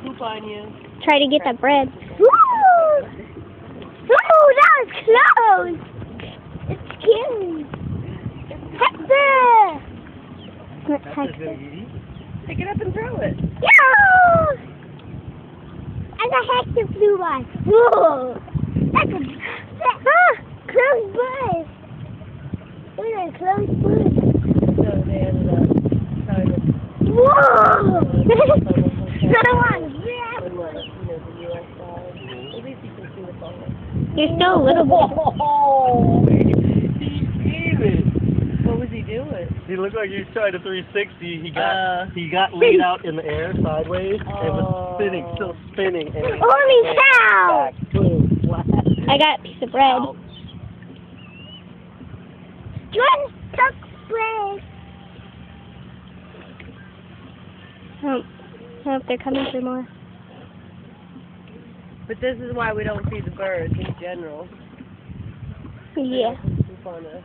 poop on you. Try to get that bread. Woo! Woo! That was close! It's scary. Hector! What's Hector? Pick it up and throw it. Yeah! And the Hector flew by. Whoa! That's a close bus. Look at a close bus. So they ended up trying to... Whoa! Another one. On the U.S. side. At least you can see the ball. You're still a little bit. Oh, he gave it. What was he doing? He looked like he was trying to 360. He got laid out in the air sideways and was spinning, still spinning. And Holy cow! back, boom, flat. I got a piece of bread. Ouch. Jordan took bread. I don't know if they're coming for more. But this is why we don't see the birds in general. Yeah. Poop on us.